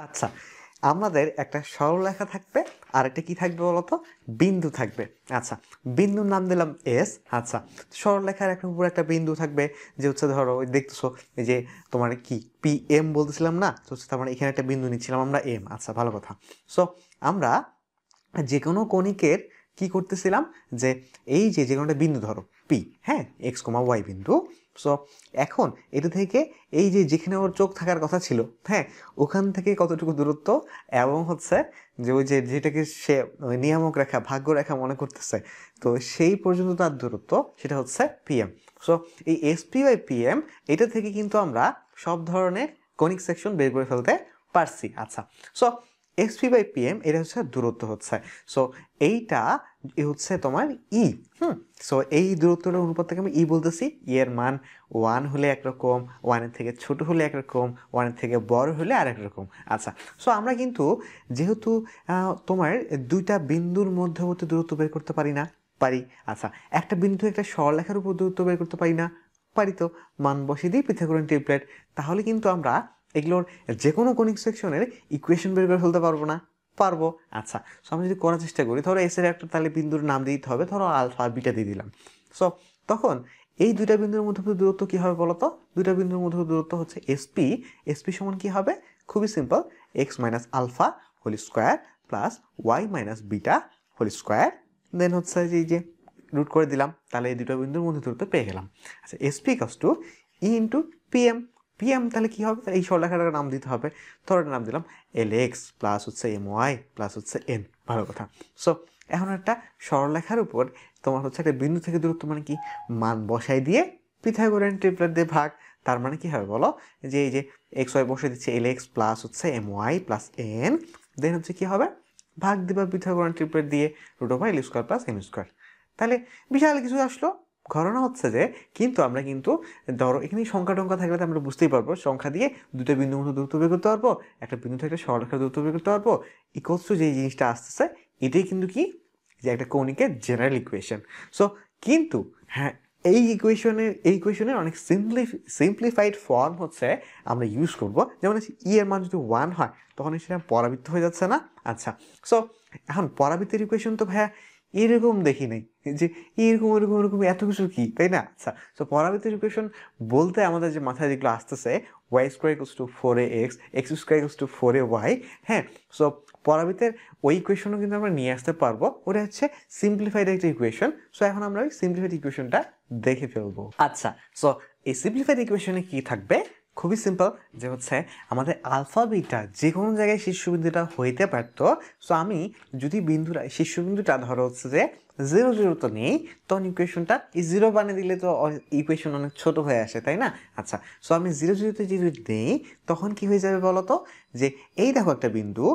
আচ্ছা, আমাদের একটা সরলরেখা থাকবে আর একটা কি থাকবে বলতো, বিন্দু থাকবে। আচ্ছা, বিন্দুর নাম দিলাম এস। আচ্ছা, সরলরেখার একটা উপরে একটা বিন্দু থাকবে, যে হচ্ছে ধরো ওই দেখতেছো এই যে তোমার কি পি এম বলতেছিলাম না, তো তার মানে এখানে একটা বিন্দু নিচ্ছিলাম আমরা এম। আচ্ছা, ভালো কথা। সো আমরা যে কোনো কণিকের কি করতেছিলাম, যে এই যে যে কোনো একটা বিন্দু ধরো পি, হ্যাঁ, এক্স কমা ওয়াই বিন্দু। সো এখন এটা থেকে এই যে যেখানে ওর চোখ থাকার কথা ছিল, হ্যাঁ, ওখান থেকে কতটুকু দূরত্ব, এবং হচ্ছে যে ওই যে যেটাকে সে নিয়ামক রেখা ভাগ্য রেখা মনে করতেছে, তো সেই পর্যন্ত তার দূরত্ব সেটা হচ্ছে পিএম। সো এই এসপি বাই পিএম এটা থেকে কিন্তু আমরা সব ধরনের কনিক সেকশন বের করে ফেলতে পারছি। আচ্ছা, সো এসপি বাই পিএম এটা হচ্ছে দূরত্ব হচ্ছে। সো এইটা হচ্ছে তোমার ই। সো এই দূরত্বটার অনুপাত থেকে আমি ই বলতেছি। ই এর মান 1 হলে একরকম, 1-এর থেকে ছোট হলে একরকম, 1-এর থেকে বড় হলে আরেক রকম। আচ্ছা, সো আমরা কিন্তু যেহেতু তোমার দুইটা বিন্দুর মধ্যবর্তী দূরত্ব বের করতে পারি না, পারি। আচ্ছা, একটা বিন্দু একটা সরলরেখার উপর দূরত্ব বের করতে পারি না, পারি। তো মান বসিয়ে দিই পিথাগোরান ট্রিপলেট, তাহলে কিন্তু আমরা এগুলোর যে কোনো কনিক সেকশনের ইকুয়েশন বের করে ফেলতে পারবো না, পারবো। আচ্ছা, সো আমরা যদি করার চেষ্টা করি, ধরো এস এর একটা তাহলে বিন্দুর নাম দিতে হবে, ধরো আলফা আর বিটা দিয়ে দিলাম। সো তখন এই দুইটা বিন্দুর মধ্যে দূরত্ব কি হবে বলতো, দুইটা বিন্দুর মধ্যে দূরত্ব হচ্ছে এসপি। এসপি সমান কি হবে, খুবই simple, x minus alpha whole square plus y minus beta whole square, then হচ্ছে যে রুট করে দিলাম, তাহলে এই দুটো বিন্দুর মধ্যে দূরত্ব পেয়ে গেলাম। আচ্ছা, SP equals to E into PM. PM তাহলে কি হবে, এই সরলরেখাটার নাম দিতে হবে, ধরো নাম দিলাম এল এক্স প্লাস হচ্ছে এম ওয়াই প্লাস হচ্ছে এন। ভালো কথা। সো এখন একটা সরলরেখার উপর তোমার হচ্ছে একটা বিন্দু থেকে দূরত্ব মানে কি, মান বসাই দিয়ে পিথাগোরিয়ান ট্রিপলেট দিয়ে ভাগ। তার মানে কি হবে বলো, যে এই যে এক্স ওয়াই বসে দিচ্ছে এল এক্স প্লাস হচ্ছে এম ওয়াই প্লাস এন, দেন হচ্ছে কি হবে, ভাগ দিবা পিথাগোরিয়ান ট্রিপলেট দিয়ে রুট ওভার এল স্কোয়ার প্লাস এম স্কোয়ার। তাহলে বিশাল কিছু আসলো। ঘটনা হচ্ছে যে কিন্তু আমরা কিন্তু ধরো এখানে সংখ্যা টংখ্যা থাকলে তো আমরা বুঝতেই পারবো, সংখ্যা দিয়ে দুটো বিন্দুর মধ্যে দূরত্ব বের করতে পারবো, একটা বিন্দু থেকে সরলরেখার দূরত্ব বের করতে পারবো। ইকুয়ালস টু যে জিনিসটা আসতেছে এটাই কিন্তু কি, যে একটা কৌণিকের জেনারেল ইকুয়েশন। সো কিন্তু হ্যাঁ, এই ইকুয়েশনের অনেক সিম্পলিফাইড ফর্ম হচ্ছে আমরা ইউজ করব। যেমন ই এর মান যদি 1 হয় তখন সেটা পরাবৃত্ত হয়ে যাচ্ছে না। আচ্ছা, সো এখন পরাবৃত্তের ইকুয়েশন তো ভাইয়া এরকম দেখি নাই, যে এরকম এরকম এরকম এত কিছু কি, তাই না? আচ্ছা, সো পরাবৃত্তের ইকুয়েশন বলতে আমাদের যে মাথায় যেগুলো আসতেছে, Y square equals to 4ax, X square equals to 4ay, হ্যাঁ। সো পরাবৃত্তের ওই ইকুয়েশনও কিন্তু আমরা নিয়ে আসতে পারবো, ওটা হচ্ছে সিম্পলিফাইড একটা ইকুয়েশন। সো এখন আমরা ওই সিম্পলিফাইড ইকুয়েশনটা দেখে ফেলবো। আচ্ছা, সো এই সিম্পলিফাইড ইকুয়েশনে কি থাকবে, খুবই সিম্পল, যে হচ্ছে আমাদের আলফা বিটা যে কোনো জায়গায় শীর্ষবিন্দুটা হইতে পারতো। সো আমি যদি বিন্দুটা শীর্ষবিন্দুটা ধরো হচ্ছে যে 0 0 তো নেই, তখন ইকুয়েশনটা এই 0 বানিয়ে দিলে তো ইকুয়েশন অনেক ছোট হয়ে আসে, তাই না? আচ্ছা, সো আমি 0 0 যদি নেই তখন কি হয়ে যাবে বলতো, যে এই দেখো একটা বিন্দু,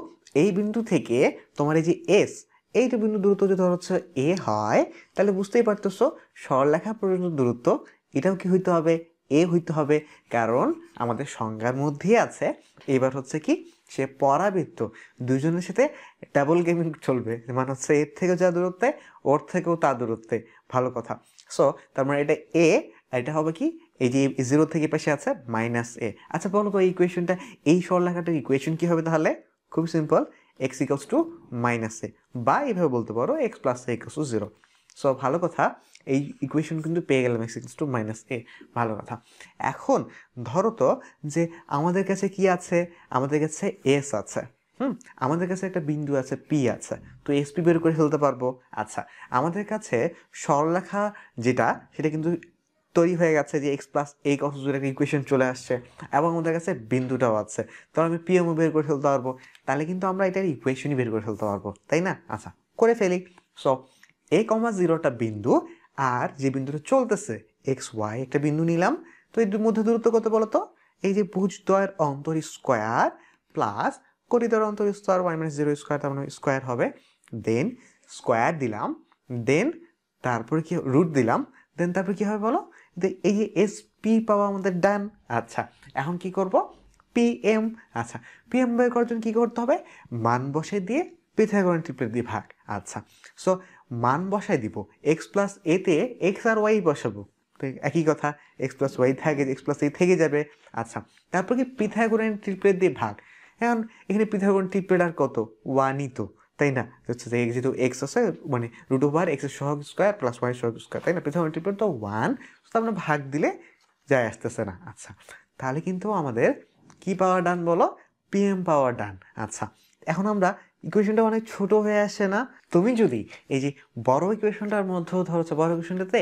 এই বিন্দু থেকে তোমার এই যে এস, এইটা বিন্দু দূরত্ব যদি ধর হচ্ছে এ হয়, তাহলে বুঝতেই পারতেছো সরলরেখা পর্যন্ত দূরত্ব এটাও কি হইতে হবে, এ হইতে হবে। কারণ আমাদের সংজ্ঞার মধ্যেই আছে, এবার হচ্ছে কি, সে পরাবৃত্ত, দুজনের সাথে ডাবল গেমিং চলবে, মানে হচ্ছে এর থেকে যা দূরত্বে ওর থেকেও তা দূরত্বে। ভালো কথা। সো তার মানে এটা এ, এটা হবে কি, এই যে 0 থেকে পাশে আছে মাইনাস এ। আচ্ছা বলো তো এই ইকুয়েশনটা, এই সরলরেখাটার ইকুয়েশন কি হবে তাহলে, খুব simple, x equals to minus A, বা এইভাবে বলতে পারো x plus A equals to 0। So ভালো কথা, এই ইকুয়েশন কিন্তু পেয়ে গেলাম x equals to minus A. ভালো কথা। এখন ধরো তো যে আমাদের কাছে কি আছে, আমাদের কাছে এস আছে, আমাদের কাছে একটা বিন্দু আছে পি আছে, তো এসপি বের করে ফেলতে পারবো। আচ্ছা, আমাদের কাছে সরলরেখা যেটা সেটা কিন্তু তৈরি হয়ে গেছে, যে এক্স প্লাস এ কস একটা ইকুয়েশন চলে আসছে, এবং আমাদের কাছে বিন্দুটাও আছে, তো আমি পিএমও বের করে ফেলতে পারবো। তাহলে কিন্তু আমরা এটার ইকুয়েশনই বের করে ফেলতে পারবো, তাই না? আচ্ছা, করে ফেলি। সো এ কমা 0টা বিন্দু, আর যে বিন্দুটা চলতেছে এক্স ওয়াই একটা বিন্দু নিলাম, তো এই মধ্যে দূরত্ব কত বলতো, এই যে ভুজদ্বয়ের অন্তর স্কোয়ার প্লাস কোটিদ্বয়ের অন্তর স্কোয়ার, ওয়াই মাইনাস 0 স্কোয়ার, তার মানে স্কোয়ার হবে, দেন স্কোয়ার দিলাম, দেন তারপরে কি রুট দিলাম, দেন তারপরে কি হবে বলো, এই যে এস পি পাওয়া আমাদের ডান। আচ্ছা, এখন কি করব, পি এম। আচ্ছা, পি এম বের করার জন্য কি করতে হবে, মান বসে দিয়ে পিথাগোরান ট্রিপলেট দিয়ে ভাগ। আচ্ছা, সো মান বসাই দিব, এক্স প্লাস এতে এক্স আর ওয়াই বসাবো, তো একই কথা, এক্স প্লাস ওয়াই থাকে, এক্স প্লাস এ থেকে যাবে। আচ্ছা, তারপর কি পিথাগোরান ট্রিপলেট দিয়ে ভাগ, এখন এখানে পিথাগোরাস ট্রিপলেট আর কত 1ই তো, তাই না? হচ্ছে যে যেহেতু এক্স আছে মানে রুট ওভার এক্স এর সহগ স্কোয়ার প্লাস ওয়াই সহগ স্কোয়ার, তাই না? পিথাগোরাস ট্রিপলেট তো 1, তো আমরা ভাগ দিলে যায় আসতেছে না। আচ্ছা, তাহলে কিন্তু আমাদের কি পাওয়ার ডান বলো? পিএম পাওয়ার ডান। আচ্ছা, এখন আমরা ইকুয়েশনটা অনেক ছোট হয়ে আসে না? তুমি যদি এই যে বড় ইকুয়েশনটার মধ্যেও ধরো, বড় ইকুয়েশনটাতে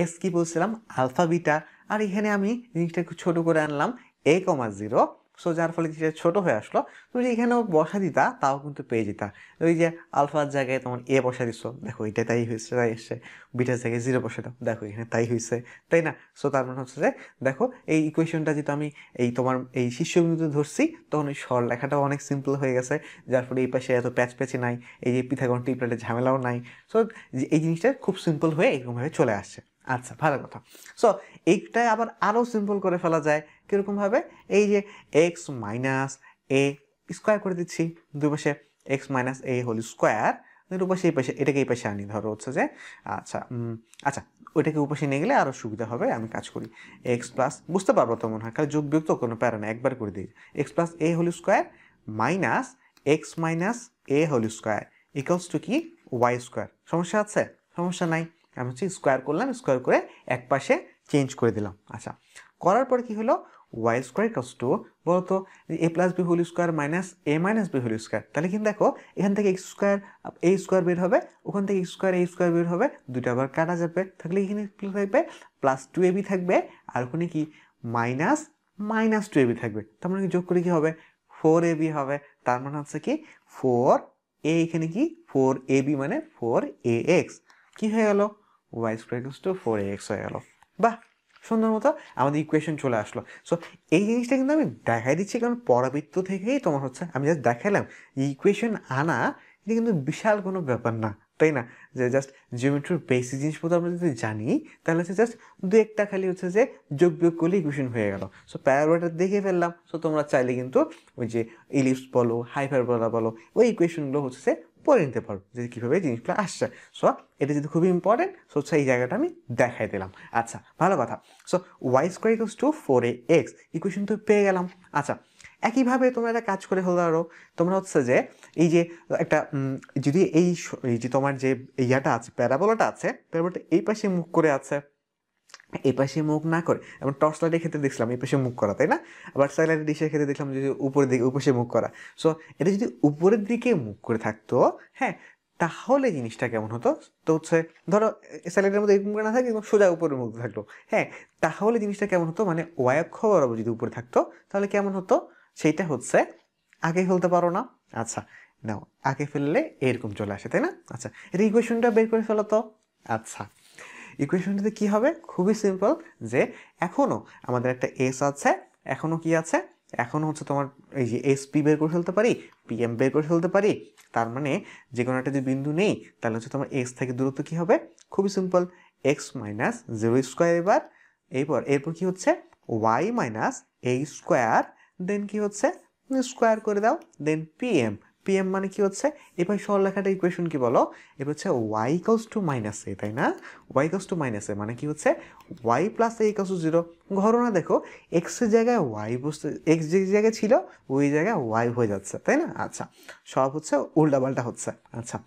এস কি বলছিলাম আলফা বিটা, আর এখানে আমি জিনিসটা একটু ছোট করে আনলাম a,0, সো যার ফলে যেটা ছোট হয়ে আসলো। তুমি যদি এখানেও বসা দিতা তাও কিন্তু পেয়ে যেতা। ওই যে আলফার জায়গায় তোমার এ বসা দিচ্ছ, দেখো এটা তাই হয়েছে, তাই এসছে। বিটার জায়গায় 0 বসে দাও, দেখো এখানে তাই হয়েছে, তাই না? সো তার মানে হচ্ছে যে দেখো এই ইকুয়েশনটা যেহেতু আমি এই তোমার এই শীর্ষবিন্দুতে ধরছি, তখন ওই সরলরেখাটাও অনেক সিম্পল হয়ে গেছে, যার ফলে এই পাশে এত প্যাচপ্যাচি নাই, এই যে পিথাগোরাস ট্রিপলেটের ঝামেলাও নাই। সো এই জিনিসটা খুব সিম্পল হয়ে এরকমভাবে চলে আসছে। আচ্ছা, ভালো কথা। সো এইটাই আবার আরও সিম্পল করে ফেলা যায় কীরকমভাবে? এই যে এক্স মাইনাস এ স্কোয়ার করে দিচ্ছি, দুই পাশে x minus A whole square, দুই পাশে এই পাশে এটাকে এই পাশে আনি, ধরো হচ্ছে যে আচ্ছা আচ্ছা ওইটাকে উপাশে নিয়ে গেলে আরও সুবিধা হবে। আমি কাজ করি এক্স প্লাস, বুঝতে পারবো তো মনে হয়, খালি যোগ বিয়োগ তো কোনো প্যারা না, একবার করে দিই। X plus A whole square minus X minus A whole square equals to কি ওয়াই স্কোয়ার। সমস্যা আছে? সমস্যা নাই। আমি হচ্ছে স্কোয়ার করলাম, স্কোয়ার করে এক পাশে চেঞ্জ করে দিলাম। আচ্ছা, করার পরে কি হলো? ওয়াই স্কোয়ার ইকুয়ালস টু বলতো A plus B whole square minus A minus B whole square. তাহলে কিন্তু দেখো এখান থেকে এক্স স্কোয়ার এ স্কোয়ার বের হবে, ওখান থেকে এক্স স্কোয়ার এ স্কোয়ার বের হবে, দুটো আবার কাটা যাবে, থাকলে এখানে কি থাকবে? প্লাস 2ab থাকবে, আর ওখানে কি মাইনাস মাইনাস 2ab থাকবে। তার মানে যোগ করে কি হবে? 4ab হবে। তার মানে হচ্ছে কি 4a, এখানে কি 4ab মানে 4ax, কি হয়ে গেল? Y square equals to 4ax হয়ে গেল। বাহ, সুন্দর মতো আমাদের ইকুয়েশন চলে আসলো। সো এই জিনিসটা কিন্তু আমি দেখাই দিচ্ছি, কারণ পরাবৃত্ত থেকেই তোমার হচ্ছে আমি জাস্ট দেখালাম ইকুয়েশন আনা, এটা কিন্তু বিশাল কোনো ব্যাপার না, তাই না? যে জাস্ট জিওমেট্রির বেসিক জিনিসপত্র আমরা যদি জানি, তাহলে হচ্ছে জাস্ট দু একটা খালি হচ্ছে যে যোগ বিয়োগ করলে ইকুয়েশন হয়ে গেল। সো প্যারাবোলাটা দেখে ফেললাম। সো তোমরা চাইলে কিন্তু ওই যে ইলিপস বলো, হাইপারবোলা বলো, ওই ইকুয়েশনগুলো হচ্ছে যে পড়ে নিতে পারো যে কীভাবে জিনিসগুলো আসছে। সো এটা যদি খুবই ইম্পর্টেন্ট, সো এই জায়গাটা আমি দেখাই দিলাম। আচ্ছা, ভালো কথা। So Y square equals to 4ax equation তো পেয়ে গেলাম। আচ্ছা, একইভাবে তোমরা একটা কাজ করে হলো, আরও তোমরা হচ্ছে যে এই যে একটা যদি এই যে তোমার যে ইয়াটা আছে, প্যারাবোলাটা আছে, প্যারাবোলাটা এই পাশে মুখ করে আছে, এই পাশে মুখ না করে, এবং টর্চ লাইটের ক্ষেত্রে দেখলাম এই পাশে মুখ করা, তাই না? আবার স্যাটেলাইট ডিশের ক্ষেত্রে দেখলাম যদি উপরের দিকে উপসে মুখ করা। সো এটা যদি উপরের দিকে মুখ করে থাকতো, হ্যাঁ, তাহলে জিনিসটা কেমন হতো? তো হচ্ছে ধরো স্যাটেলাইটের মধ্যে এরকম করে না থাকে, সোজা উপরের মুখ থাকলো, হ্যাঁ, তাহলে জিনিসটা কেমন হতো? মানে ওয়াই অক্ষ বরাবর যদি উপরে থাকতো তাহলে কেমন হতো? সেইটা হচ্ছে আগে ফেলতে পারো না? আচ্ছা, নাও আগে ফেললে এরকম চলে আসে, তাই না? আচ্ছা, এটা ইকুয়েশনটা বের করে ফেলো তো। আচ্ছা, ইকুয়েশনটাতে কি হবে? খুবই সিম্পল, যে এখনো আমাদের একটা এস আছে, এখনো কি আছে? এখনো হচ্ছে তোমার এই যে এস পি বের করে ফেলতে পারি, পিএম বের করে ফেলতে পারি। তার মানে যে কোনো একটা যদি বিন্দু নেই, তাহলে হচ্ছে তোমার এস থেকে দূরত্ব কি হবে? খুবই সিম্পল, এক্স মাইনাস 0 স্কোয়ার। এরপর কি হচ্ছে? ওয়াই মাইনাস এ স্কোয়ার, দেন কি হচ্ছে? স্কোয়ার করে দাও, দেন পিএম। পিএম মানে কি হচ্ছে? এবার সরলরেখাটা ইকুয়েশন কি বলো? এবার হচ্ছে Y equals to minus A, তাই না? Y equals to minus A মানে কি হচ্ছে? Y plus A equals to 0। ঘটনা দেখো, এক্সের জায়গায় ওয়াই বসতে, এক্স যে জায়গায় ছিল ওই জায়গায় ওয়াই হয়ে যাচ্ছে, তাই না? আচ্ছা, সব হচ্ছে উল্টাপাল্টা হচ্ছে। আচ্ছা,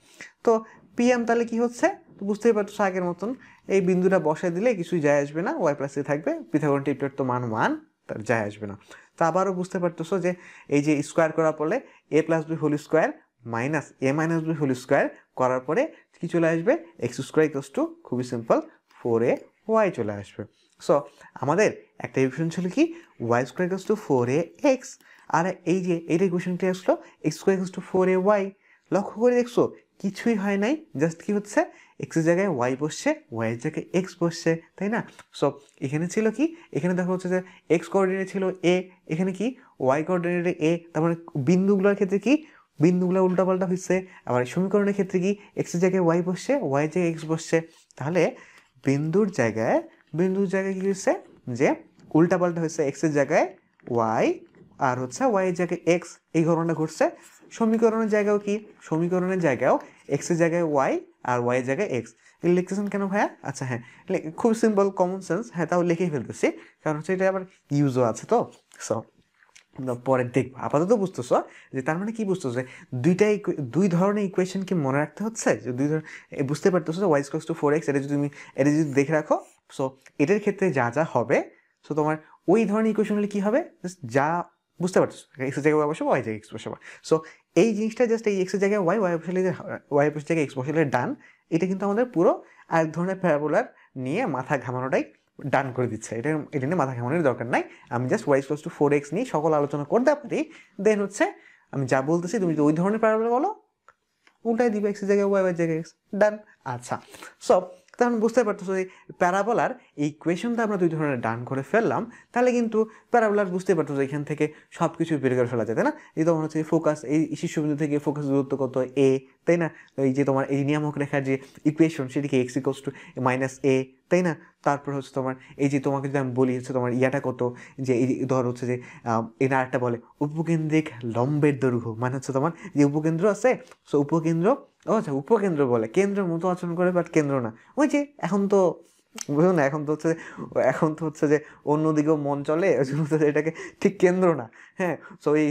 তো পিএম তাহলে কি হচ্ছে? তো বুঝতেই পারছো আগের মতন এই বিন্দুটা বসায় দিলে কিছুই যায় আসবে না, ওয়াই প্লাস এ থাকবে, পিথাগোরাস ট্রিপলেট তো মান 1, তার যায় আসবে না। তো আবারও বুঝতে পারতেছো যে এই যে স্কোয়ার করার পরে A plus B whole square minus A minus B whole square করার পরে কি চলে আসবে? এক্স স্কোয়ার ইকুয়ালস টু, খুবই সিম্পল, 4ay চলে আসবে। সো আমাদের একটা ইকুয়েশন ছিল কি? Y square equals to 4ax, আর এই যে এইটা ইকুয়েশনটি আসলো x square equals to 4ay। লক্ষ্য করে দেখছো কিছুই হয় নাই, জাস্ট কি হচ্ছে? এক্সের জায়গায় ওয়াই বসছে, ওয়াইয়ের জায়গায় এক্স বসছে, তাই না? সো এখানে ছিল কি? এখানে দেখো হচ্ছে যে এক্স কোঅর্ডিনেট ছিল এ, এখানে কি ওয়াই কোঅর্ডিনেটে এ, তার মানে বিন্দুগুলোর ক্ষেত্রে কি বিন্দুগুলো উল্টাপাল্টা হচ্ছে। আবার সমীকরণের ক্ষেত্রে কি এক্সের জায়গায় ওয়াই বসছে, ওয়াইয়ের জায়গায় এক্স বসছে। তাহলে বিন্দুর জায়গায় কি হচ্ছে? যে উল্টাপাল্টা হচ্ছে, এক্সের জায়গায় ওয়াই আর হচ্ছে ওয়াইয়ের জায়গায় এক্স, এই ঘটনাটা ঘটছে। সমীকরণের জায়গাও কি? সমীকরণের জায়গাও এক্সের জায়গায় ওয়াই আর ওয়াইয়ের জায়গায় এক্স। লিখতেছেন কেন ভাইয়া? আচ্ছা, হ্যাঁ, খুব সিম্পল, কমন সেন্স, হ্যাঁ, তাও লিখেই ফেলতেছি, কারণ হচ্ছে এটা আবার ইউজও আছে তো। সো পরে দেখবো। আপাতত বুঝতেছ যে তার মানে কি বুঝতেছো যে দুই ধরনের ইকুয়েশনকে মনে রাখতে হচ্ছে, যে বুঝতে পারতেছো যে ওয়াই ইকুয়ালস টু 4x, এটা যদি দেখে রাখো, সো এটার ক্ষেত্রে যা যা হবে, সো তোমার ওই ধরনের ইকুয়েশন হলে কি হবে, যা বুঝতে পারছো, এক্স এর জায়গায় ওয়াই বসাবো, ওয়াই জায়গায় এক্স বসাবো। সো এই জিনিসটা জাস্ট এই এক্স এর জায়গায় ওয়াই, ওয়াই জায়গায় এক্স বসালে ডান, এটা কিন্তু আমাদের পুরো আরেক ধরনের প্যারাবোলার নিয়ে মাথা ঘামানোটাই ডান করে দিচ্ছে। এটা নিয়ে মাথা ঘামানোর দরকার নাই। আমি just Y equals two 4x নিয়ে সকল আলোচনা করতে পারি, দেন হচ্ছে আমি যা বলতেছি তুমি যদি ওই ধরনের প্যারাবোলা বলো, উল্টাই দিবে, এক্স এর জায়গায় ওয়াই, ওয়াই জায়গায় এক্স, ডান। আচ্ছা, সব তখন বুঝতে পারতেছো এই প্যারাবোলার এই ইকুয়েশনটা আমরা দুই ধরনের ডান করে ফেললাম, তাহলে কিন্তু প্যারাবোলার বুঝতে পারতেছো এখান থেকে সব কিছু বের করে ফেলা যায়, তাই না? এই তখন হচ্ছে ফোকাস, এই শীর্ষবিন্দু থেকে ফোকাস দূরত্ব কত, এ, তাই না? এই যে তোমার এই নিয়ামক রেখার যে ইকুয়েশন সেটিকে x equals to minus A, তাই না? তারপর হচ্ছে তোমার এই যে তোমাকে যদি আমি বলি হচ্ছে তোমার ইয়াটা কত, যে এই ধর হচ্ছে যে এটা আরেকটা বলে উপকেন্দ্রিক লম্বের দৈর্ঘ্য, মানে হচ্ছে তোমার যে উপকেন্দ্র আছে, সো উপকেন্দ্র, ও আচ্ছা উপকেন্দ্র বলে, কেন্দ্রের মতো আচরণ করে বাট কেন্দ্র না, ওই যে এখন তো বুঝো না, এখন তো হচ্ছে যে অন্যদিকেও মন চলে, ওই জন্য এটাকে ঠিক কেন্দ্র না। হ্যাঁ, সো এই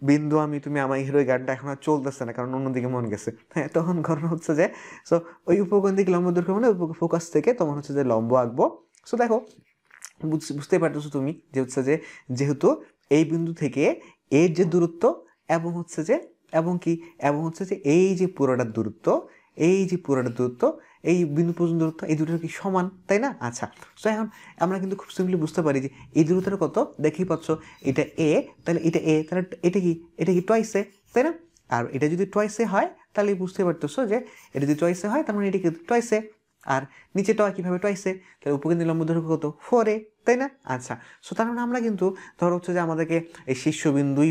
বিন্দু আমি তুমি আমার হিরো গানটা এখন আর চলতেছে না, কারণ অন্যদিকে মন গেছে। হ্যাঁ, তখন ঘটনা হচ্ছে যে সো ওই উপকেন্দ্রিক লম্ব দৈর্ঘ্য মানে ফোকাস থেকে তোমার হচ্ছে যে লম্ব আঁকবো। সো দেখো বুঝতে পারতেছো তুমি যে হচ্ছে যে যেহেতু এই বিন্দু থেকে এর যে দূরত্ব এবং হচ্ছে যে এবং হচ্ছে যে এই যে পুরোটা দূরত্ব, এই বিন্দু পর্যন্ত দূরত্ব, এই দুটোর কি সমান, তাই না? আচ্ছা, সো এখন আমরা কিন্তু খুব সিম্পলি বুঝতে পারি যে এই দূরত্বটা কত, দেখেই পাচ্ছ এটা এ, তাহলে এটা কি টয়েস এ, তাই না? আর এটা যদি টয়েস এ হয় তাহলে বুঝতে পারতেছো যে এটা যদি টয়েস এ হয় তার মানে এটা কি টয়েস এ, আর নিচে টয় কীভাবে টয়েসে, তাহলে উপকেন্দ্রিক লম্ব দৈর্ঘ্য কত, 4a, তাই না? আচ্ছা, সো তার মানে আমরা কিন্তু ধরো হচ্ছে যে আমাদেরকে এই শীর্ষবিন্দু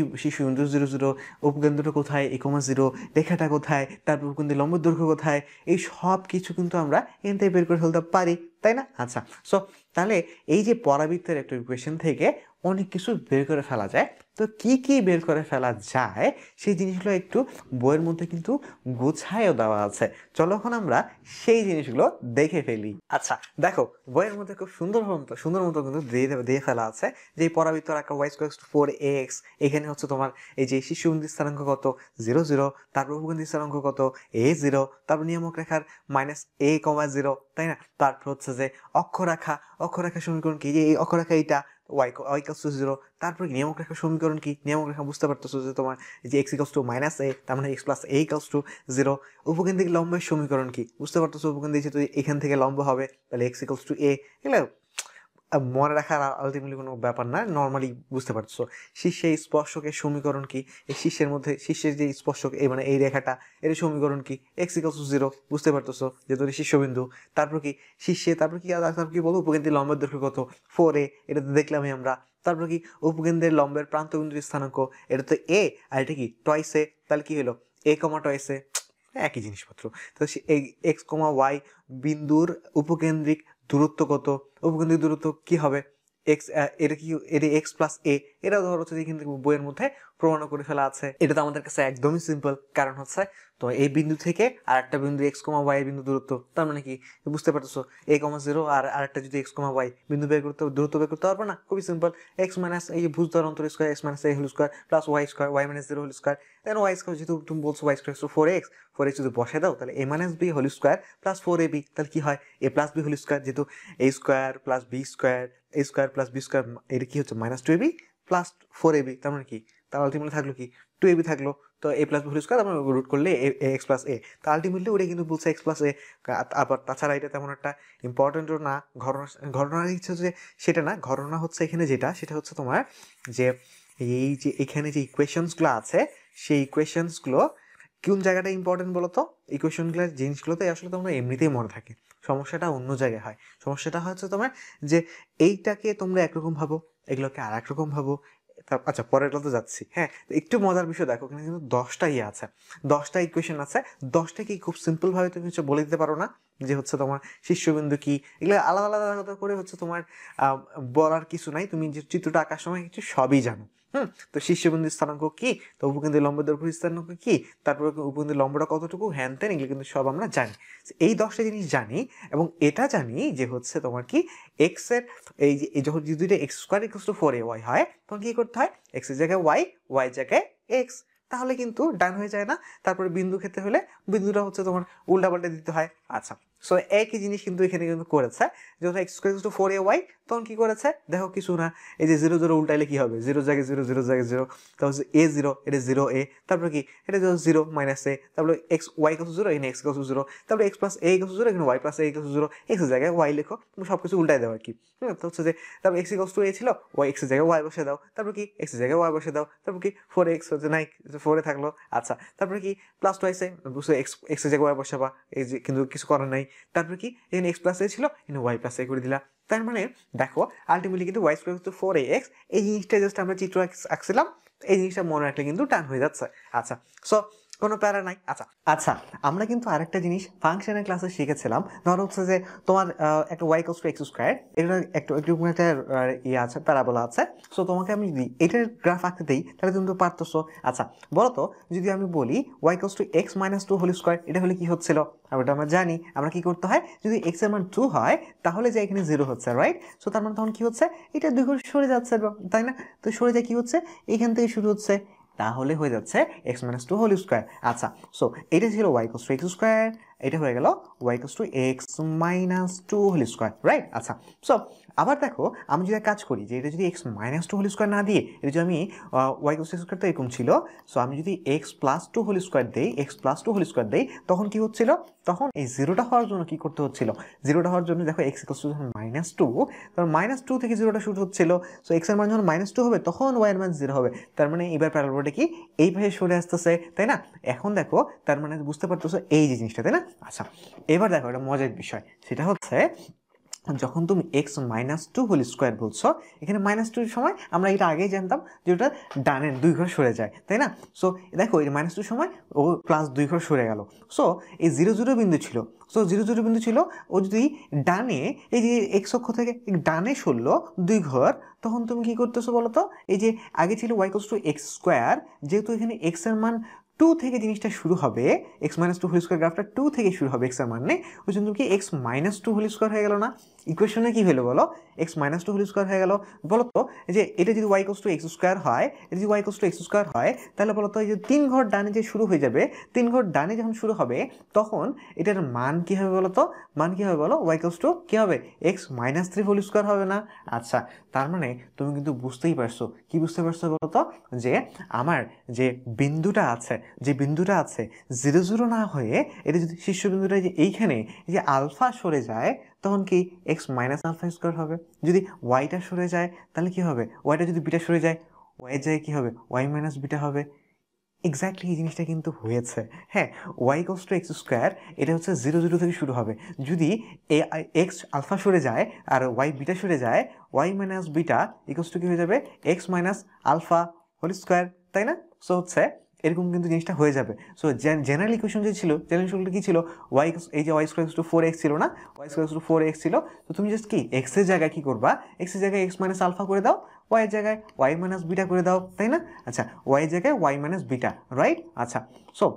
0 0, উপকেন্দ্রটা কোথায়, a, 0, রেখাটা কোথায়, তারপর উপকেন্দ্রিক লম্ব দৈর্ঘ্য কোথায়, এই সব কিছু কিন্তু আমরা এখান থেকে বের করে ফেলতে পারি, তাই না? আচ্ছা, সো তাহলে এই যে পরাবৃত্তের একটা ইকুয়েশন থেকে অনেক কিছু বের করে ফেলা যায়। তো কি কি বের করে ফেলা যায় সেই জিনিসগুলো একটু বইয়ের মধ্যে কিন্তু গোছায়ও দেওয়া আছে। চলো এখন আমরা সেই জিনিসগুলো দেখে ফেলি। আচ্ছা দেখো, বইয়ের মধ্যে খুব সুন্দর মতো কিন্তু দিয়ে ফেলা আছে যে এই পরাবৃত্ত আকার y = 4x, এখানে হচ্ছে তোমার এই যে শীর্ষবিন্দুর স্থানাঙ্ক কত 0 0, তারপর উপকেন্দ্রিক স্থানাঙ্ক কত a 0, তারপর নিয়ামক রেখার -a, 0, তাই না? তারপর হচ্ছে যে অক্ষরেখা সমীকরণ কি, যে এই অক্ষরেখা এইটা y = 0, তারপর নিয়ামক রেখার সমীকরণ কি, নিয়ামক রেখা বুঝতে পারতেছো যে তোমার যে x = -a, তার মানে x + a = 0, উপকেন্দ্রিক লম্বের সমীকরণ কি বুঝতে পারতেছো, উপকেন্দ্রিক যেহেতু এখান থেকে লম্ব হবে তাহলে x = a, এগুলো মনে রাখার আলটিমেটলি কোনো ব্যাপার না, নর্মালি বুঝতে পারছো। শীর্ষে স্পর্শকের সমীকরণ কি, এই শীর্ষের যে স্পর্শক এই মানে এই রেখাটা, এর সমীকরণ কি, x = 0, বুঝতে পারতেছো যেহেতু শীর্ষবিন্দু। তারপর কি বলবো, উপকেন্দ্রিক লম্বের দৈর্ঘ্য কত, 4a, এটা তো দেখলামই আমরা। তারপর কি উপকেন্দ্রের লম্বের প্রান্তবিন্দুর স্থানাঙ্ক, এটা তো a, আর এটা কি টয়েস এ, তাহলে কি হলো a, টয়েস এ, একই জিনিসপত্র। তো এই x, y বিন্দুর উপকেন্দ্রিক দূরত্ব কত, উপকেন্দ্রিক দূরত্ব কি হবে এটা x + a, এটা ধরো হচ্ছে এখান থেকে বইয়ের মধ্যে প্রমাণ করে ফেলা আছে। এটা তো আমাদের কাছে একদমই সিম্পল, কারণ হচ্ছে তো এই বিন্দু থেকে আর একটা বিন্দু x, y এর বিন্দু দূরত্ব, তার মানে কি বুঝতে পারতেছো a, 0 আর আরেকটা যদি x, y বিন্দু দূরত্ব বের করতে পারবো না, খুবই সিম্পল, x - এই যে ভুজ দ্বারা অন্তর square, x - a whole square plus y square, y - 0 whole square, then y square যেহেতু তুমি বলছো y স্কয়ার 4x যদি বসে দাও তাহলে a - b whole square plus 4ab, তাহলে কি হয় a + b হোল স্কয়ার, যেহেতু a square plus b square, a square plus b square, এটা কি হচ্ছে -2ab প্লাস 4ab, তার মানে কি, তার আলটিমেটলি থাকলো কি 2ab থাকলো, তো a + b হোল স্কয়ার আমরা রুট করলে x + a, তো আলটিমেটলি ওটা কিন্তু বলছে x + a। আবার তাছাড়া এটা তেমন একটা ইম্পর্টেন্টও না, ঘটনার ইচ্ছে হচ্ছে সেটা না, ঘটনা হচ্ছে এখানে সেটা হচ্ছে তোমার যে এই যে এখানে যে ইকুয়েশনসগুলো আছে সেই ইকুয়েশনসগুলো কোন জায়গাটা ইম্পর্টেন্ট বলো তো, ইকুয়েশনগুলোর জিনিসগুলোতে আসলে তোমরা এমনিতেই মনে থাকে, সমস্যাটা অন্য জায়গায় হয়। সমস্যাটা হচ্ছে তোমার যে এইটাকে তোমরা একরকম ভাবো, এগুলোকে আর একরকম ভাবো। আচ্ছা পরেরটা তো যাচ্ছি। হ্যাঁ, একটু মজার বিষয় দেখো, এখানে কিন্তু 10টা আছে, 10টা ইকুয়েশন আছে, 10টাকে খুব সিম্পলভাবে তুমি হচ্ছে বলে দিতে পারো না যে হচ্ছে তোমার শীর্ষবিন্দু কি, এগুলো আলাদা আলাদা করে হচ্ছে তোমার বলার কিছু নাই, তুমি যে চিত্রটা আঁকার সময় কিছু সবই জানো। তো শীর্ষবিন্দুর স্থানাঙ্ক কি, তো উপকেন্দ্রের লম্ব দৈর্ঘ্য স্থানাঙ্ক কি, তারপরে উপকেন্দ্রের লম্বটা কতটুকু, হ্যান ত্যান, এগুলো কিন্তু সব আমরা জানি। এই 10টা জিনিস জানি এবং এটা জানি যে হচ্ছে তোমার কি এক্স এর এই যে যখন দুইটা x square equal to 4ay হয় তখন কি করতে হয়, এক্স এর জায়গায় ওয়াই, ওয়াই জায়গায় এক্স, তাহলে কিন্তু ডান হয়ে যায় না। তারপরে বিন্দু ক্ষেত্রে হলে বিন্দুটা হচ্ছে তোমার উল্টাপাল্টা দিতে হয়। আচ্ছা, সো একই জিনিস কিন্তু এখানে কিন্তু করেছে, যখন x square equal to 4ay তখন কি করেছে দেখো, কিছু না, এই যে 0 0 উল্টাইলে কি হবে, 0 জায়গায় 0, 0 জায়গায় 0, তারপর a0, এটা 0a, তারপরে কি এটা 0 মাইনাস a, তারপরে এক্স ওয়াই ইকুয়াল টু 0, এখানে এক্স ইকুয়াল টু 0, তারপরে X plus a equal to 0, এখানে Y plus a equal to 0, X এর জায়গায় ওয়াই লেখো, তুমি সব কিছু উল্টাই দাও আর কি। তো হচ্ছে যে তারপর এক্স ইকুয়াল টু a ছিল, ওয়াই এক্স এর জায়গায় ওয়াই বসে দাও, তারপর কি এক্স এর জায়গায় ওয়াই বসে দাও, তারপর কি 4x হচ্ছে নাই, 4 এ থাকলো। আচ্ছা, তারপরে কি প্লাস টুয়াইসে বুঝছো এক্স এর জায়গায় ওয়াই বসাবা, এই যে কিন্তু কিছু করার নাই। তারপরে কি এখানে এক্স প্লাস a ছিল, এখানে ওয়াই প্লাস a করে দিলা। তার মানে দেখো আলটিমেটলি কিন্তু ওয়াই স্কোয়ার টু 4ax, এই জিনিসটা জাস্ট আমরা চিত্র আঁকছিলাম, এই জিনিসটা মনে রাখলে কিন্তু টান হয়ে যাচ্ছে। আচ্ছা, সো কোনো প্যারা নাই। আচ্ছা আচ্ছা আমরা কিন্তু আরেকটা জিনিস ফাংশনের ক্লাসে শিখেছিলাম, ধরো হচ্ছে যে তোমার একটা Y equals to X square, এটা একটু একটা ইয়ে আছে, প্যারাবোলা আছে। সো তোমাকে আমি যদি এটার গ্রাফ আঁকতে দিই তাহলে তুমি তো পারতেছো। আচ্ছা বলো তো, যদি আমি বলি Y equals to X minus 2 whole square, এটা হলে কি হচ্ছিল, আর ওটা আমরা জানি আমরা কি করতে হয়, যদি এক্স এর মান 2 হয় তাহলে যে এখানে 0 হচ্ছে, রাইট? সো তার মানে তখন কি হচ্ছে, এটা দুই ঘর সরে যাচ্ছে, তাই না? তো সরে যায় কি হচ্ছে, এখান থেকে শুরু হচ্ছে, তাহলে হয়ে যাচ্ছে এক্স মাইনাস 2 হোল স্কোয়ার। আচ্ছা, সো এটা ছিল Y equals to X square, এটা হয়ে গেল Y equals to X minus 2 whole square, right? আচ্ছা, সো আবার দেখো আমি যদি কাজ করি যে এটা যদি এক্স মাইনাস 2 হোল স্কোয়ার না দিয়ে, এটা যদি আমি Y equals to X square তো এরকম ছিল, সো আমি যদি এক্স প্লাস 2 হোল স্কোয়ার দিই, এক্স প্লাস 2 হোল স্কোয়ার দিই, তখন কি হচ্ছিল, তখন এই জিরোটা হওয়ার জন্য কি করতে হচ্ছিল, জিরোটা হওয়ার জন্য দেখো এক্স ইকুয়ালস টু যখন মাইনাস 2, তখন মাইনাস 2 থেকে জিরোটা শুরু হচ্ছিল, সো এক্স এর মান যখন মাইনাস 2 হবে তখন ওয়াই এর মান 0 হবে। তার মানে এবার প্যারাবোলাটা কি এইভাবে সরে আসতেছে, তাই না? এখন দেখো তার মানে বুঝতে পারতেছো এই যে জিনিসটা, তাই না? আচ্ছা এবার দেখো একটা মজার বিষয়, সেটা হচ্ছে যখন তুমি এক্স মাইনাস 2 হোল স্কোয়ার বলছো, এখানে মাইনাস 2 এর সময় আমরা এটা আগেই জানতাম যে ওটা ডানের 2 ঘর সরে যায়, তাই না? সো দেখো এই মাইনাস 2 সময় ও প্লাস 2 ঘর সরে গেল, সো এই 0 0 বিন্দু ছিল, সো 0 0 বিন্দু ছিল, ও যদি ডানে এই যে এক্স অক্ষ থেকে ডানে সরলো 2 ঘর, তখন তুমি কি করতেছো বলো তো, এই যে আগে ছিল Y equals to X square, যেহেতু এখানে এক্স এর মান 2 থেকে জিনিসটা শুরু হবে, এক্স মাইনাস 2 হোল স্কোয়ার গ্রাফটা 2 থেকে শুরু হবে এক্স এর মানে, ওই জন্য কি এক্স মাইনাস 2 হোল স্কোয়ার হয়ে গেল না? ইকুয়েশনে কি হলো বলো, এক্স মাইনাস 2 হোল স্কোয়ার হয়ে গেল। বলো তো যে এটা যদি Y equals to X square হয়, এটা যদি Y equals to X square হয়, তাহলে বলো তো এই যে 3 ঘর ডানে যে শুরু হয়ে যাবে, 3 ঘর ডানে যখন শুরু হবে তখন এটার মান কি হবে বলো তো, মান কি হবে বলো, ওয়াই ইকুয়ালস টু কি হবে, এক্স মাইনাস 3 হোল স্কোয়ার হবে না? আচ্ছা, তার মানে তুমি কিন্তু বুঝতেই পারছো, কি বুঝতে পারছো বলো তো, যে আমার যে বিন্দুটা আছে, যে বিন্দুটা আছে 0 0 না হয়ে এটা যদি শীর্ষবিন্দুটা যে এইখানে যে আলফা সরে যায়, তখন কি এক্স মাইনাস আলফা স্কোয়ার হবে। যদি ওয়াইটা সরে যায় তাহলে কি হবে, ওয়াইটা যদি বিটা সরে যায়, ওয়াইয়ের জায়গায় কি হবে, ওয়াই মাইনাস বিটা হবে। এক্স্যাক্টলি এই জিনিসটা কিন্তু হয়েছে। হ্যাঁ, Y equals to X square, এটা হচ্ছে 0 0 থেকে শুরু হবে, যদি এক্স আলফা সরে যায় আর ওয়াই বিটা সরে যায়, Y minus beta equals to কি হয়ে যাবে, X minus alpha whole square, তাই না? সো হচ্ছে এরকম কিন্তু জিনিসটা হয়ে যাবে। সো জেনারেল ইকুয়েশন যে ছিল, জেনারেল ইকুয়েশনটা কি ছিল, ওয়াই এই যে ওয়াই স্কোয়ার টু 4x ছিল না, ওয়াই স্কোয়ার টু 4x ছিল, তো তুমি জাস্ট কি এক্স এর জায়গায় কি করবা, এক্স এর জায়গায় এক্স মাইনাস আলফা করে দাও, ওয়াই এর জায়গায় ওয়াই মাইনাস বিটা করে দাও, তাই না? আচ্ছা, ওয়াই এর জায়গায় ওয়াই মাইনাস বিটা, রাইট? আচ্ছা, সো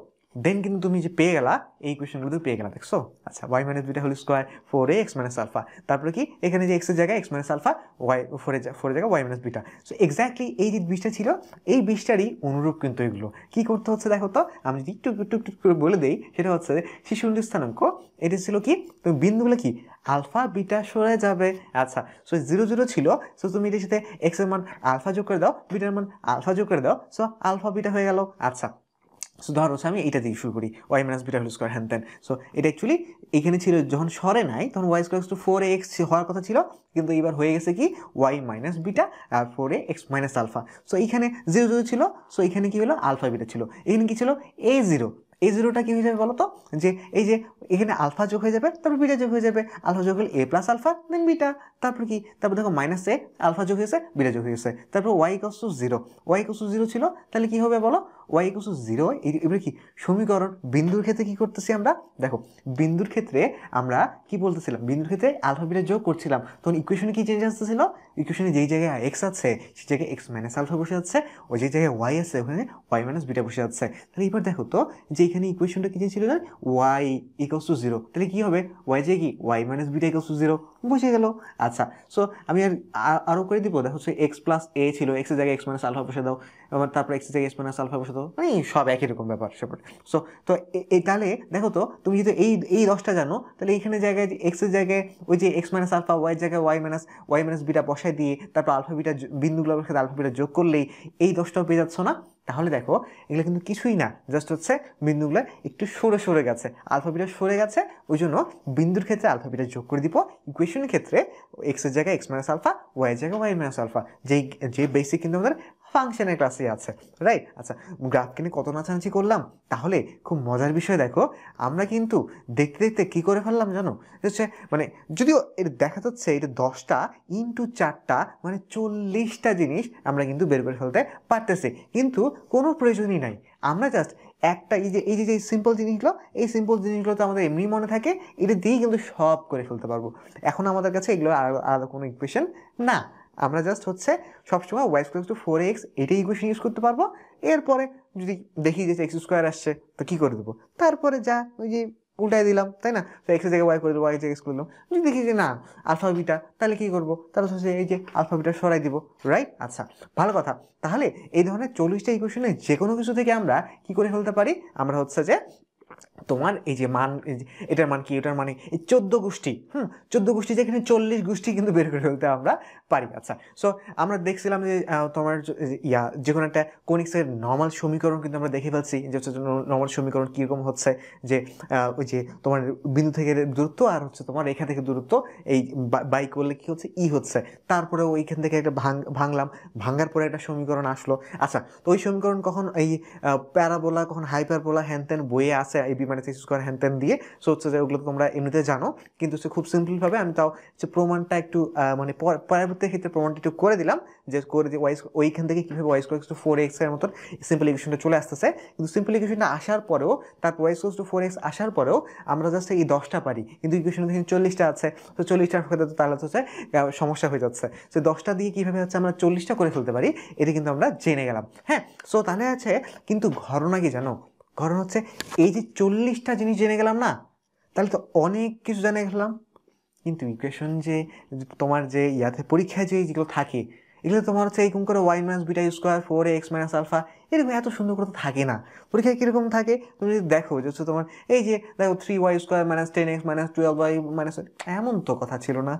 দেন কিন্তু তুমি যে পেয়ে গেলা এই ইকুয়েশনগুলো তুমি পেয়ে গেলা, দেখছো? আচ্ছা, Y minus beta whole square 4x minus alpha, তারপরে কি এখানে যে এক্স এর জায়গায় এক্স মাইনাস আলফা, ওয়াই 4 এর জায়গায় Y minus beta. So exactly এই যে 20টা ছিল, এই 20টারই অনুরূপ কিন্তু এগুলো। কি করতে হচ্ছে দেখো তো, আমি যদি একটু একটু একটু করে বলে দিই, সেটা হচ্ছে শিশুবিন্দুর স্থানাঙ্ক, এটা ছিল কি, তুমি বিন্দুগুলো কি আলফা বিটা সরে যাবে। আচ্ছা, সো 0 0 ছিল, সো তুমি এটার সাথে এক্স এর মান আলফা যোগ করে দাও, বিটার মান আলফা যোগ করে দাও, সো আলফা বিটা হয়ে গেল। আচ্ছা, সো ধরো আমি এইটা দিয়ে শুরু করি, Y minus beta whole square হ্যান ত্যান। সো এটা অ্যাকচুয়ালি এখানে ছিল যখন সরে নাই, তখন ওয়াই স্কোয়ার টু 4x হওয়ার কথা ছিল, কিন্তু এবার হয়ে গেছে কি ওয়াই মাইনাস বিটা আর 4x মাইনাস আলফা। সো এইখানে 0 0 ছিল, সো এখানে কি হলো, আলফা বিটা ছিল, এখানে কি ছিল, a0। এই জিরোটা কি হয়ে যাবে বলো তো, যে এই যে এখানে আলফা যোগ হয়ে যাবে, তারপর বিটা যোগ হয়ে যাবে, আলফা যোগ হলে a plus alpha then beta, তারপর কি, তারপর দেখো মাইনাস এ, আলফা যোগ হয়েছে, বিটা যোগ হয়েছে, তারপর Y equals to 0, Y equals to 0 ছিল, তাহলে কি হবে বলো, ওয়াই ইকুয়ালস টু 0, এবারে কি সমীকরণ বিন্দুর ক্ষেত্রে কি করতেছি আমরা, দেখো বিন্দুর ক্ষেত্রে আমরা কি বলতেছিলাম, বিন্দুর ক্ষেত্রে আলফা বিটা যোগ করছিলাম, তখন ইকুয়েশনে কি চেঞ্জ আসতেছিল, ইকুয়েশনে যেই জায়গায় এক্স আছে সেই জায়গায় এক্স মাইনাস আলফা বসে যাচ্ছে, ওই যে জায়গায় ওয়াই আছে ওখানে ওয়াই মাইনাস বিটা বসে যাচ্ছে। তাহলে এবার দেখো তো যে এখানে ইকুয়েশনটা কি ছিল, ওয়াই ইকুয়ালস টু 0, তাহলে কি হবে, ওয়াই যে কি Y minus beta equals to 0 বসে গেল। আচ্ছা, সো আমি আরও করে দিব, দেখো হচ্ছে এক্স প্লাস এ ছিল, এক্সের জায়গায় এক্স মাইনাস আলফা বসে দাও, আবার তারপর এক্সের জায়গায় এক্স মাইনাস আলফা বসে দাও, মানে সব একই রকম ব্যাপার সেপার। সো তো এই তাহলে দেখো তো তুমি যদি এই 10টা জানো, তাহলে এইখানে জায়গায় এক্সের জায়গায় ওই যে এক্স মাইনাস আলফা, ওয়াইয়ের জায়গায় ওয়াই মাইনাস বিটা বসায় দিয়ে তারপর আলফা বিটা বিন্দুগুলোর সাথে আলফা বিটা যোগ করলেই এই 10টাও পেয়ে যাচ্ছ না। তাহলে দেখো এগুলো কিন্তু কিছুই না, জাস্ট হচ্ছে বিন্দুগুলো একটু সরে গেছে, আলফা বিটা সরে গেছে, ওই জন্য বিন্দুর ক্ষেত্রে আলফা বিটা যোগ করে দিব, ইকুয়েশনের ক্ষেত্রে এক্সের জায়গায় এক্স মাইনাস আলফা, ওয়াইয়ের জায়গায় ওয়াই মাইনাস আলফা, যে বেসিক কিন্তু আমাদের ফাংশনের ক্লাসে আছে, রাইট। আচ্ছা, গ্রাফকে নিয়ে কত নাচানাচি করলাম, তাহলে খুব মজার বিষয় দেখো আমরা কিন্তু দেখতে দেখতে কী করে ফেললাম জানো, হচ্ছে মানে যদিও এটা দেখা যাচ্ছে এটা 10টা ইন্টু 4টা মানে 40টা জিনিস আমরা কিন্তু বের করে ফেলতে পারতেছি, কিন্তু কোনো প্রয়োজনই নাই, আমরা জাস্ট একটা এই যে সিম্পল জিনিসগুলো, এই সিম্পল জিনিসগুলো তো আমাদের এমনি মনে থাকে, এটা দিয়েই কিন্তু সব করে ফেলতে পারবো। এখন আমাদের কাছে এগুলো আলাদা কোনো ইকুয়েশন না, আমরা জাস্ট হচ্ছে সবসময় ওয়াই স্কোয়ার টু 4x এটাই ইকুয়েশন ইউজ করতে পারবো। এরপরে যদি দেখি যে এক্স স্কোয়ার আসছে তো কী করে দেবো, তারপরে যা ওই যে উল্টাই দিলাম, তাই না, তো এক্সের জায়গায় ওয়াই করে দেবো, ওয়াই জায়গায় এক্স করে দিলাম। যদি দেখি যে না আলফা বিটা, তাহলে কী করবো, তাহলে হচ্ছে এই যে আলফা বিটা সরাই দিব, রাইট। আচ্ছা, ভালো কথা। তাহলে এই ধরনের 40টা ইকুয়েশনে যে কোনো কিছু থেকে আমরা কি করে ফেলতে পারি, আমরা হচ্ছে যে তোমার এই যে মান, এটার মান কি, এটার মানে এই 14 গোষ্ঠী, 14 গোষ্ঠী যেখানে 40 গোষ্ঠী কিন্তু বের করে ফেলতে আমরা পারি। আচ্ছা, সো আমরা দেখছিলাম যে তোমার যে কোনো একটা কনিক্সের নর্মাল সমীকরণ কিন্তু আমরা দেখে ফেলছি, যে হচ্ছে নর্মাল সমীকরণ কীরকম হচ্ছে, যে ওই যে তোমার বিন্দু থেকে দূরত্ব আর হচ্ছে তোমার রেখা থেকে দূরত্ব, এই বাই করলে কি হচ্ছে ই হচ্ছে, তারপরে ওইখান থেকে একটা ভাঙলাম, ভাঙার পরে একটা সমীকরণ আসলো। আচ্ছা, তো ওই সমীকরণ কখন এই প্যারাবোলা, কখন হাইপারবোলা, হ্যান ত্যান বইয়ে আসে এই বি মাইনাস এক্স স্কোয়ার হ্যান ত্যান দিয়ে, সো হচ্ছে যে ওগুলো তোমরা এমনিতে জানো, কিন্তু হচ্ছে খুব সিম্পলভাবে আমি তাও হচ্ছে প্রমাণটা একটু মানে পরবর্তী ক্ষেত্রে প্রমাণটা একটু করে দিলাম, যে করে দিয়ে ওইখান থেকে কীভাবে ওয়াই স্কোয়ার টু 4x এর মতন সিম্পল ইকুয়েশনটা চলে আসতেছে, কিন্তু সিম্পল ইকুয়েশনটা আসার পরেও, তারপর ওয়াই স্কোয়ার টু 4x আসার পরেও আমরা জাস্ট এই 10টা পারি, কিন্তু ইকুয়েশন দেখেন 40টা আছে, তো 40টার ক্ষেত্রে তো তাহলে হচ্ছে সমস্যা হয়ে যাচ্ছে। তো 10টা দিয়ে কীভাবে হচ্ছে আমরা 40টা করে ফেলতে পারি, এটা কিন্তু আমরা জেনে গেলাম। হ্যাঁ, সো তাহলে আছে, কিন্তু ঘটনা কি জানো, ঘটনা হচ্ছে এই যে 40টা জিনিস জেনে গেলাম না, তাহলে তো অনেক কিছু জেনে গেলাম, কিন্তু ইকুয়েশন যে তোমার যে পরীক্ষায় যেগুলো থাকে, এগুলো তোমার হচ্ছে এরকম করে Y minus beta square 4x minus alpha এরকম এত সুন্দর করে থাকে না। পরীক্ষায় কীরকম থাকে তুমি যদি দেখো, যে হচ্ছে তোমার এই যে দেখো 3y square minus 10x minus 12y minus, এমন তো কথা ছিল না,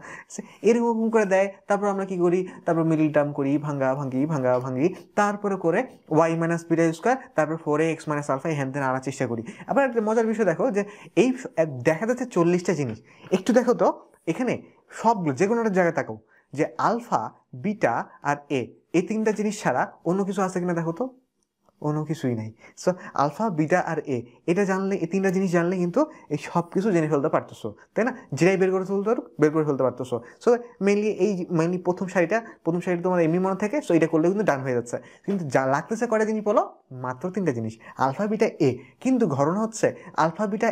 এরকম করে দেয়, তারপর আমরা কি করি, তারপর মিডল টার্ম করি, ভাঙ্গা ভাঙ্গি, তারপরে করে ওয়াই মাইনাস বিটা স্কোয়ার, তারপর 4x মাইনাস আলফা হ্যান তেন আনার চেষ্টা করি। আবার একটা মজার বিষয় দেখো, যে এই দেখা যাচ্ছে 40টা জিনিস, একটু দেখো তো এখানে সবগুলো যে কোনো একটা জায়গায় থাকো, যে আলফা, বিটা আর এই 3টা জিনিস ছাড়া অন্য কিছু আছে কিনা দেখো তো, অন্য কিছুই নাই। সো আলফা, বিটা আর এটা জানলে, এই 3টা জিনিস জানলে কিন্তু এই সব কিছু জেনে ফেলতে পারতেছো, তাই না, যেটাই বের করে ফেলতে পারতেছো। সো মেনলি প্রথম সারিটা তোমার এমনি মনে থাকে, সো এটা করলে কিন্তু ডান হয়ে যাচ্ছে। কিন্তু যা লাগতেছে কয়টা জিনিস বলো, মাত্র 3টা জিনিস, আলফা, বিটা, কিন্তু ঘটনা হচ্ছে আলফা, বিটা,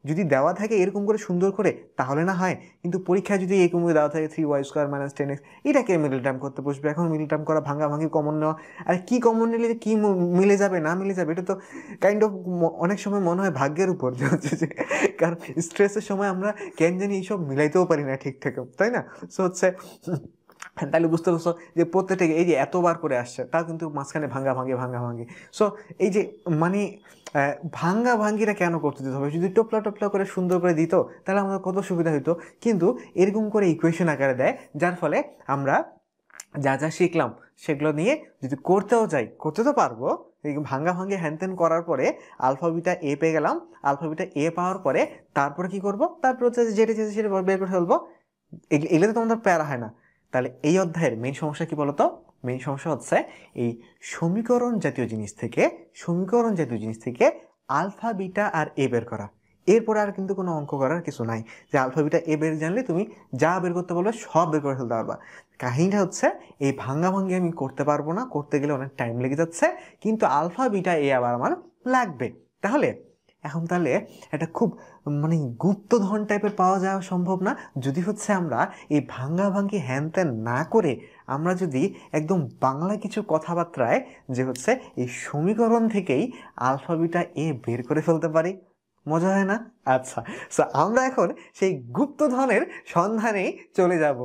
যদি দেওয়া থাকে এরকম করে সুন্দর করে তাহলে না হয়, কিন্তু পরীক্ষায় যদি এরকম করে দেওয়া থাকে 3y স্কোয়ার মাইনাস 10x, এটাকে মিডল টার্ম করতে বসবে। এখন মিডল টার্ম করা, ভাঙি কমন নেওয়া, আর কি কমন নিলে যে কী মিলে যাবে না মিলে যাবে, এটা তো কাইন্ড অফ অনেক সময় মনে হয় ভাগ্যের উপর, যে হচ্ছে যে কারণ স্ট্রেসের সময় আমরা কেন জানি এইসব মিলাইতেও পারি না ঠিকঠাক, তাই না। সো হচ্ছে তাহলে বুঝতে পারছো যে প্রত্যেকটা এই যে এতবার করে আসছে, তাও কিন্তু মাঝখানে ভাঙ্গি। সো এই যে মানে ভাঙ্গিটা কেন করতে দিতে হবে, যদি টোপলা করে সুন্দর করে দিত তাহলে আমাদের কত সুবিধা হতো, কিন্তু এরকম করে ইকুয়েশন আকারে দেয়, যার ফলে আমরা যা শিখলাম সেগুলো নিয়ে যদি করতেও যাই, করতে তো পারবো, ভাঙ্গি হ্যানত্যান করার পরে আলফা বিটা পেয়ে গেলাম, আলফা বিটা পাওয়ার পরে তারপরে কি করব, তারপর হচ্ছে যেটা সেটা বের করে ফেলবো, এগুলো তো তোমাদের প্যারা হয় না। তাহলে এই অধ্যায়ের মেইন সমস্যা কি বলতো, মেইন সমস্যা হচ্ছে এই সমীকরণ জাতীয় জিনিস থেকে আলফা, বিটা আর বের করা, এরপরে আর কিন্তু কোনো অঙ্ক করার কিছু নাই, যে আলফা বিটা এ বের জানলে তুমি যা বের করতে বলবে সব বের করে ফেলতে পারবা। কাহিনীটা হচ্ছে এই ভাঙ্গাভাঙ্গি আমি করতে পারবো না, করতে গেলে অনেক টাইম লেগে যাচ্ছে, কিন্তু আলফা বিটা এ আবার আমার লাগবে। তাহলে এখন তাহলে এটা খুব মানে গুপ্তধন টাইপের পাওয়া যাওয়া সম্ভব না, যদি হচ্ছে আমরা এই ভাঙ্গাভাঙ্গি হ্যান ত্যান না করে আমরা যদি একদম বাংলা কিছু কথাবার্তায় যে হচ্ছে এই সমীকরণ থেকেই আলফা বিটা এ বের করে ফেলতে পারি। মজা হয় না? আচ্ছা, সো আমরা এখন সেই গুপ্তধনের সন্ধানেই চলে যাব।